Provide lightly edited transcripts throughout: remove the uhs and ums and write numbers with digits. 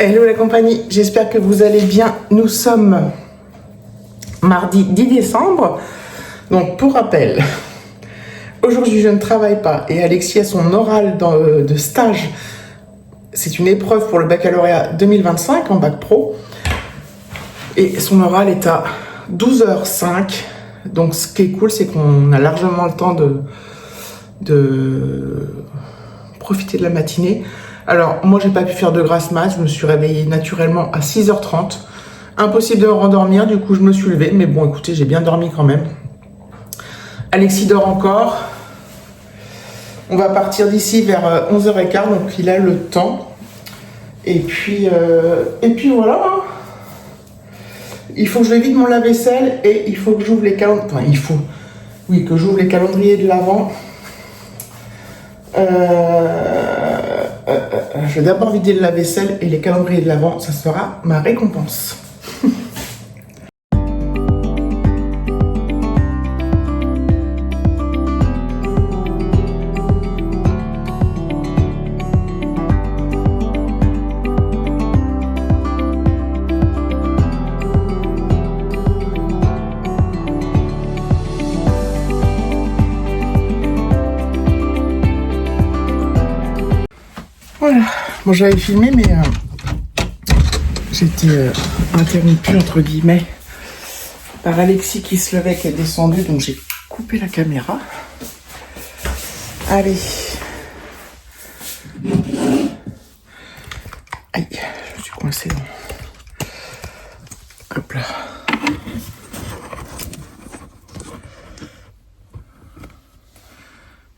Hello la compagnie, j'espère que vous allez bien. Nous sommes mardi 10 décembre. Donc pour rappel, aujourd'hui je ne travaille pas et Alexis a son oral de stage. C'est une épreuve pour le baccalauréat 2025 en bac pro. Et son oral est à 12h05. Donc ce qui est cool, c'est qu'on a largement le temps de profiter de la matinée. Alors, moi, j'ai pas pu faire de grasse mat. Je me suis réveillée naturellement à 6h30. Impossible de me rendormir. Du coup, je me suis levée. Mais bon, écoutez, j'ai bien dormi quand même. Alexis dort encore. On va partir d'ici vers 11h15. Donc, il a le temps. Et puis voilà. Il faut que je vide mon lave-vaisselle. Et il faut que j'ouvre les calendriers. Enfin, que j'ouvre les calendriers de l'Avent. Je vais d'abord vider le lave-vaisselle et les calendriers de l'Avent, ça sera ma récompense. Voilà, bon j'avais filmé mais j'étais interrompue entre guillemets par Alexis qui se levait, qui est descendu, donc j'ai coupé la caméra. Allez. Aïe, je suis coincée. Hop là.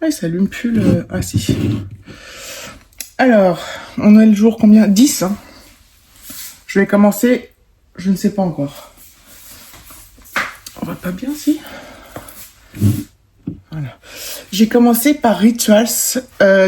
Ah, il s'allume plus le... Ah si. Alors, on est le jour combien? 10. Hein. Je vais commencer, je ne sais pas encore. On va pas bien, si? Voilà. J'ai commencé par Rituals.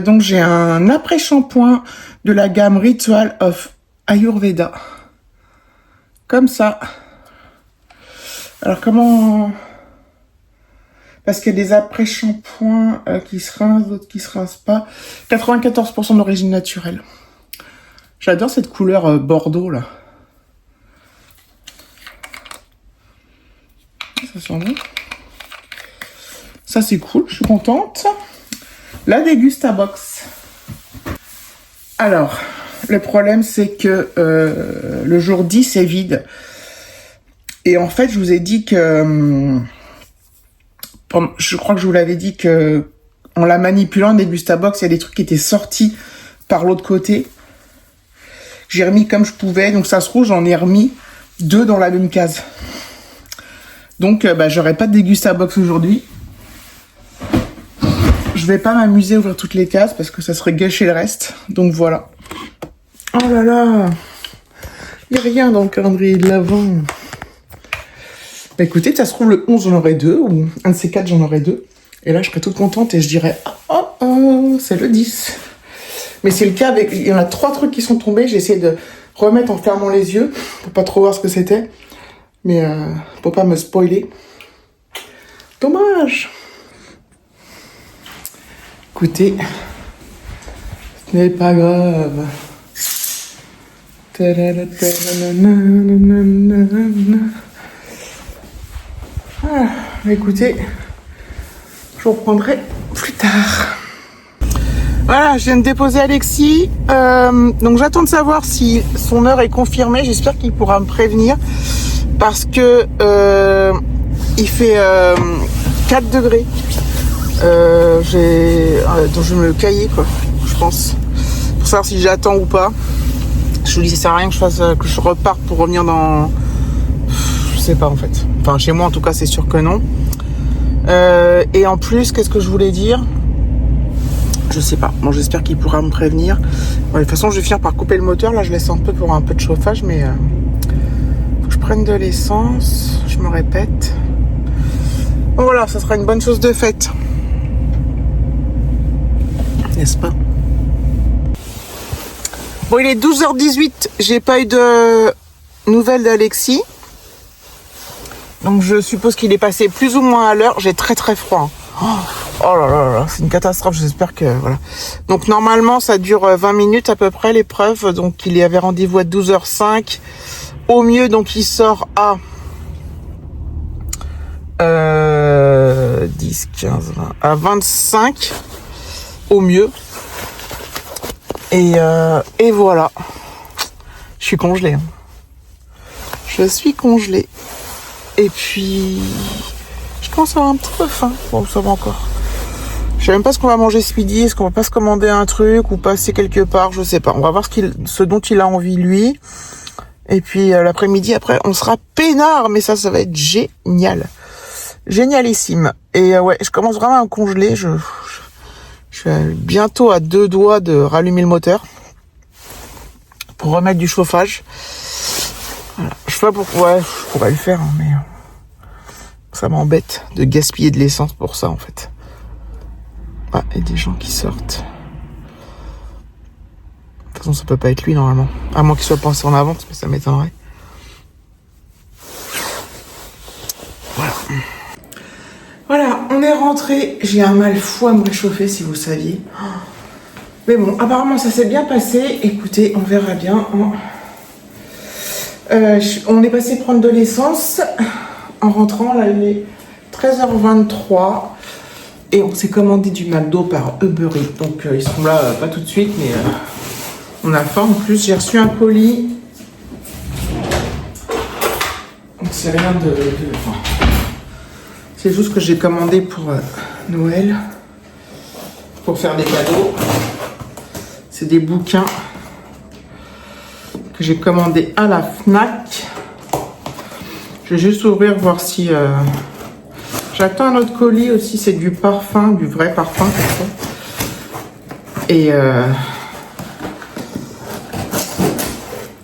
Donc, j'ai un après-shampoing de la gamme Ritual of Ayurveda. Comme ça. Alors, comment... Parce qu'il y a des après-shampoings qui se rincent, d'autres qui se rincent pas. 94% d'origine naturelle. J'adore cette couleur bordeaux, là. Ça sent bon. Ça, c'est cool, je suis contente. La Dégustabox. Alors, le problème, c'est que le jour 10 est vide. Et en fait, je vous ai dit que... je crois que je vous l'avais dit que en la manipulant, Dégustabox, il y a des trucs qui étaient sortis par l'autre côté. J'ai remis comme je pouvais, donc ça se trouve, j'en ai remis 2 dans la même case. Donc, j'aurai pas de Dégustabox aujourd'hui. Je vais pas m'amuser à ouvrir toutes les cases parce que ça serait gâcher le reste. Donc voilà. Oh là là, il n'y a rien dans le calendrier de l'Avent. Bah écoutez, ça se trouve le 11 j'en aurai 2, ou un de ces 4 j'en aurai 2. Et là je serais toute contente et je dirais oh, c'est le 10. Mais c'est le cas avec... Il y en a 3 trucs qui sont tombés, j'ai essayé de remettre en fermant les yeux, pour pas trop voir ce que c'était. Mais pour pas me spoiler. Dommage. Écoutez, ce n'est pas grave. Ah, écoutez, je reprendrai plus tard. Voilà, je viens de déposer Alexis. Donc j'attends de savoir si son heure est confirmée. J'espère qu'il pourra me prévenir. Parce que il fait 4 degrés. Donc je vais me cailler, quoi, je pense. Pour savoir si j'attends ou pas. Je vous dis, ça sert à rien que je reparte pour revenir dans... Je sais pas en fait. Enfin, chez moi en tout cas, c'est sûr que non. Et en plus, qu'est-ce que je voulais dire? Je sais pas. Bon, j'espère qu'il pourra me prévenir. Ouais, de toute façon, je vais finir par couper le moteur. Là, je laisse un peu pour un peu de chauffage, mais faut que je prenne de l'essence. Je me répète. Bon, voilà, ça sera une bonne chose de faite. N'est-ce pas? Bon, il est 12h18. J'ai pas eu de nouvelles d'Alexis. Donc je suppose qu'il est passé plus ou moins à l'heure. J'ai très très froid. Oh, Oh là là là, c'est une catastrophe, j'espère que... Voilà. Donc normalement, ça dure 20 minutes à peu près, l'épreuve. Donc il y avait rendez-vous à 12h05. Au mieux, donc il sort à 10, 15, 20, à 25. Au mieux. Et voilà. Je suis congelée. Hein. Je suis congelée. Et puis... Je commence à avoir un petit peu faim. Bon, ça va encore. Je sais même pas ce qu'on va manger ce midi. Est-ce qu'on va pas se commander un truc ou passer quelque part? Je sais pas. On va voir ce dont il a envie, lui. Et puis l'après-midi, après, on sera peinard. Mais ça va être génial. Génialissime. Et ouais, je commence vraiment à me congeler. Je suis bientôt à 2 doigts de rallumer le moteur pour remettre du chauffage. Voilà. Je sais pas pourquoi. Ouais, je pourrais le faire, hein, mais ça m'embête de gaspiller de l'essence pour ça, en fait. Ah, et des gens qui sortent. De toute façon, ça peut pas être lui, normalement. À moins qu'il soit pensé en avance, mais ça m'étonnerait. Voilà. Voilà, on est rentré. J'ai un mal fou à me réchauffer, si vous saviez. Mais bon, apparemment, ça s'est bien passé. Écoutez, on verra bien. On est passé prendre de l'essence. En rentrant, là, il est 13h23. Et on s'est commandé du McDo par Uber Eats. Donc, ils seront là, pas tout de suite, mais on a faim. En plus, j'ai reçu un colis. Donc, c'est rien de... Enfin, c'est juste que j'ai commandé pour Noël. Pour faire des cadeaux. C'est des bouquins que j'ai commandés à la Fnac. Je vais juste ouvrir, voir si... J'attends un autre colis aussi, c'est du parfum, du vrai parfum. Et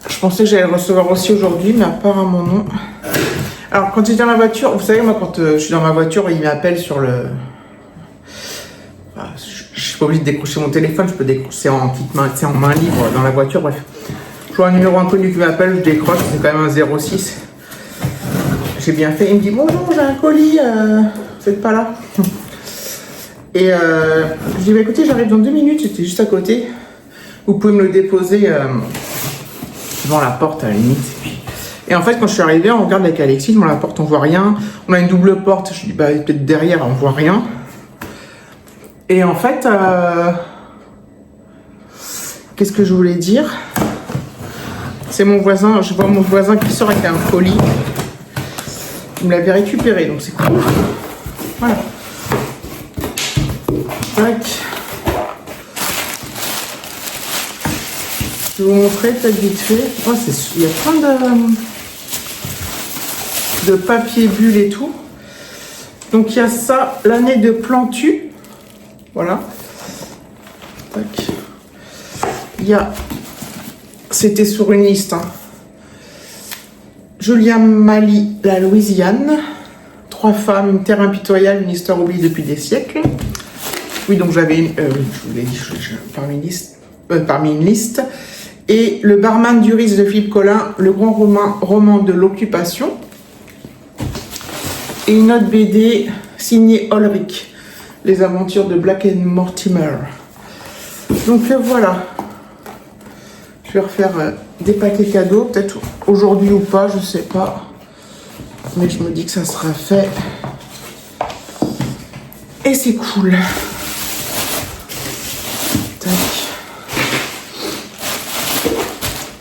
je pensais que j'allais le recevoir aussi aujourd'hui, mais apparemment non. Alors quand j'étais dans la voiture, vous savez, moi quand je suis dans ma voiture, il m'appelle sur le... Enfin, je suis pas obligé de décrocher mon téléphone, je peux décrocher en petite main, en main libre dans la voiture, bref. Je vois un numéro inconnu qui m'appelle, je décroche, c'est quand même un 06. J'ai bien fait, il me dit bonjour, j'ai un colis, vous êtes pas là? Et je dis bah écoutez, j'arrive dans 2 minutes, j'étais juste à côté. Vous pouvez me le déposer devant la porte à la limite. Et en fait, quand je suis arrivé, on regarde avec Alexis, devant la porte, on voit rien. On a une double porte, je dis bah peut-être derrière, on voit rien. Et en fait, qu'est-ce que je voulais dire? C'est mon voisin, je vois mon voisin qui sort avec un colis. Il me l'avait récupéré, donc c'est cool. Voilà. Tac. Je vais vous montrer peut-être vite fait. Oh, il y a plein de papier bulle et tout. Donc il y a ça, l'année de Plantu. Voilà. Tac. Il y a... C'était sur une liste, hein. Julia Mali, la Louisiane. 3 femmes, une terre impitoyable, une histoire oubliée depuis des siècles. Oui, donc j'avais une... je vous l'ai dit, parmi une liste. Et le barman du risque de Philippe Collin, le grand roman de l'occupation. Et une autre BD signée Ulrich, les aventures de Black and Mortimer. Donc voilà. Je vais refaire des paquets cadeaux, peut-être aujourd'hui ou pas, je sais pas. Mais je me dis que ça sera fait. Et c'est cool. Tac.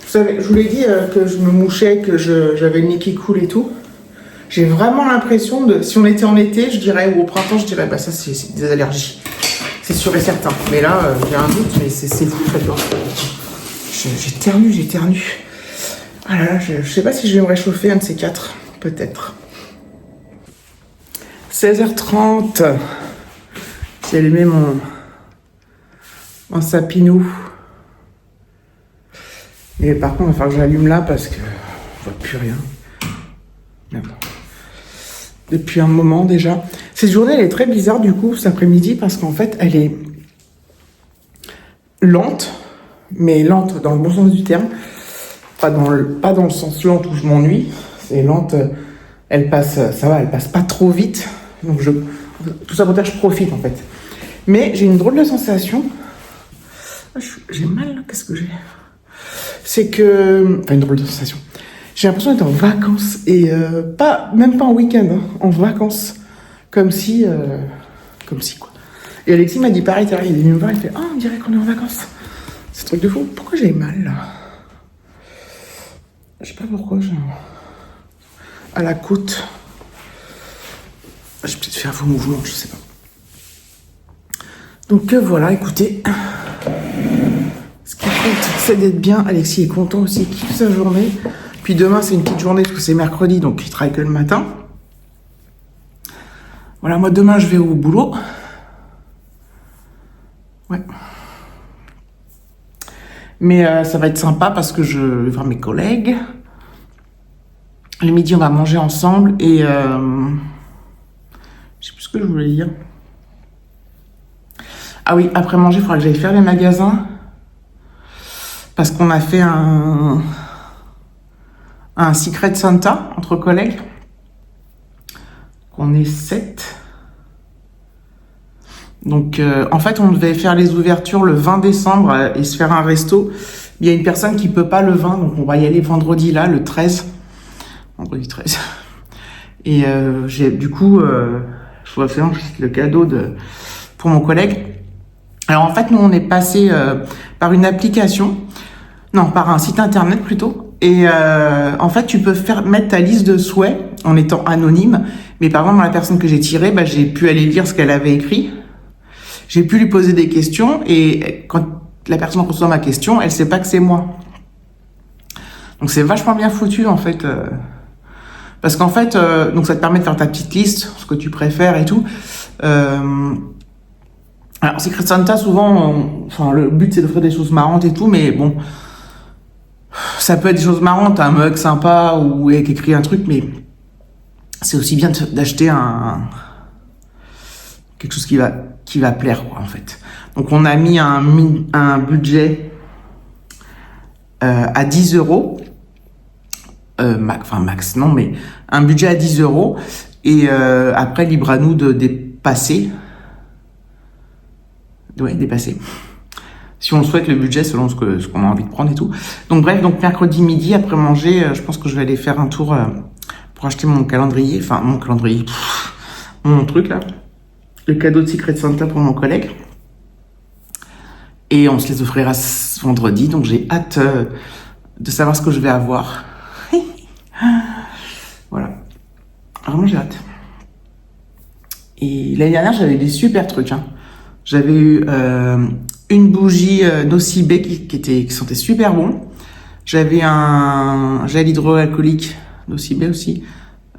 Vous savez, je vous l'ai dit que je me mouchais, que j'avais le nez qui coule et tout. J'ai vraiment l'impression de... Si on était en été, je dirais, ou au printemps, je dirais, bah ça c'est des allergies. C'est sûr et certain. Mais là, j'ai un doute, mais c'est fou, très dur. J'ai ternu. Ah là là, je sais pas si je vais me réchauffer, un de ces 4, peut-être. 16h30. J'ai allumé mon sapinou. Et par contre, il va falloir que j'allume là parce que je vois plus rien. Mais bon. Depuis un moment déjà. Cette journée, elle est très bizarre du coup, cet après-midi, parce qu'en fait, elle est lente. Mais lente dans le bon sens du terme, pas dans le sens lente où je m'ennuie, c'est lente, elle passe, ça va, elle passe pas trop vite, donc Tout ça pour dire que je profite en fait. Mais j'ai une drôle de sensation. J'ai mal, là. Qu'est-ce que j'ai? C'est que... Enfin, une drôle de sensation. J'ai l'impression d'être en vacances. Et même pas en week-end, hein, en vacances. Comme si quoi. Et Alexis m'a dit pareil, il est venu me voir, il fait « Ah, on dirait qu'on est en vacances. » C'est un truc de fou. Pourquoi j'ai mal, là? Je sais pas pourquoi, à la côte. J'ai peut-être fait un faux mouvement, je sais pas. Donc voilà, écoutez. Ce qui compte, c'est d'être bien. Alexis est content aussi, il kiffe sa journée. Puis demain, c'est une petite journée parce que c'est mercredi, donc il travaille que le matin. Voilà, moi demain, je vais au boulot. Ouais. Mais ça va être sympa parce que je vais voir mes collègues. Le midi, on va manger ensemble et je sais plus ce que je voulais dire. Ah oui, après manger, il faudra que j'aille faire les magasins parce qu'on a fait un Secret Santa entre collègues. On est 7. Donc, en fait, on devait faire les ouvertures le 20 décembre et se faire un resto. Il y a une personne qui peut pas le 20, donc on va y aller vendredi là, le 13. Vendredi 13. Et du coup, je dois faire le cadeau pour mon collègue. Alors en fait, nous, on est passé par une application, non, par un site internet plutôt. Et en fait, tu peux mettre ta liste de souhaits en étant anonyme. Mais par exemple, la personne que j'ai tirée, j'ai pu aller lire ce qu'elle avait écrit. J'ai pu lui poser des questions et quand la personne reçoit ma question, elle sait pas que c'est moi. Donc c'est vachement bien foutu en fait. Parce qu'en fait, donc ça te permet de faire ta petite liste, ce que tu préfères et tout. Alors Secret Santa, souvent, le but c'est d'offrir des choses marrantes et tout, mais bon, ça peut être des choses marrantes, un mug sympa ou avec écrit un truc, mais c'est aussi bien d'acheter quelque chose qui va plaire, quoi, en fait. Donc on a mis un budget à 10 euros. Max, non, mais un budget à 10 euros. Et après, libre à nous de dépasser. Ouais, dépasser. Si on souhaite le budget selon ce qu'on a envie de prendre et tout. Donc bref, donc mercredi midi, après manger, je pense que je vais aller faire un tour pour acheter mon calendrier. Enfin, mon calendrier. Mon truc, là. Le cadeau de Secret Santa pour mon collègue. Et on se les offrira ce vendredi. Donc j'ai hâte de savoir ce que je vais avoir. Voilà. Vraiment, j'ai hâte. Et l'année dernière, j'avais des super trucs. Hein. J'avais eu une bougie nocibé qui sentait super bon. J'avais un gel hydroalcoolique nocibé aussi,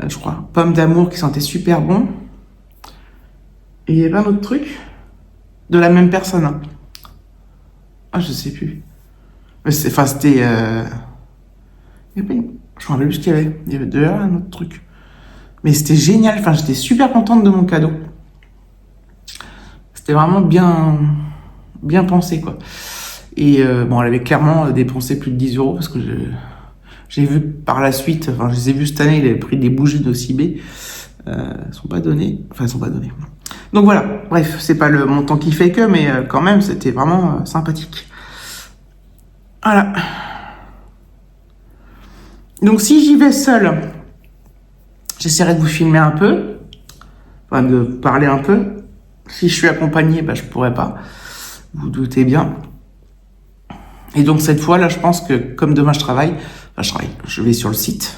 je crois. Pomme d'amour qui sentait super bon. Et il y avait un autre truc de la même personne. Hein. Ah, je sais plus. C'était... Je me rappelle plus ce qu'il y avait. Il y avait d'ailleurs un autre truc. Mais c'était génial. Enfin, j'étais super contente de mon cadeau. C'était vraiment bien pensé, quoi. Et bon, elle avait clairement dépensé plus de 10 euros parce que j'ai vu par la suite, enfin, je les ai vus cette année, il avait pris des bougies d'Ocibé. Elles sont pas données. Enfin, elles sont pas données. Donc voilà. Bref, c'est pas le montant qui fait que, mais quand même, c'était vraiment sympathique. Voilà. Donc si j'y vais seule, j'essaierai de vous filmer un peu, enfin de parler un peu. Si je suis accompagnée, je pourrais pas. Vous doutez bien. Et donc cette fois là, je pense que comme demain je vais sur le site.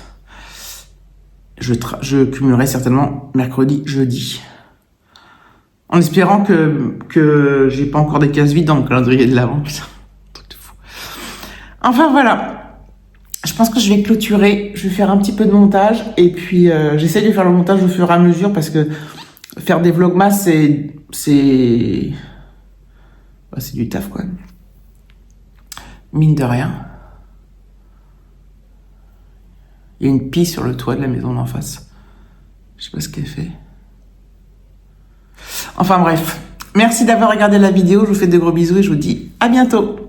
Je cumulerai certainement mercredi, jeudi. En espérant que j'ai pas encore des cases vides dans le calendrier de l'avant. Putain, truc de fou. Enfin voilà. Je pense que je vais clôturer, je vais faire un petit peu de montage et puis j'essaie de faire le montage au fur et à mesure parce que faire des vlogmas c'est du taf, quoi. Mine de rien. Il y a une pie sur le toit de la maison d'en face. Je sais pas ce qu'elle fait. Enfin bref, merci d'avoir regardé la vidéo, je vous fais de gros bisous et je vous dis à bientôt.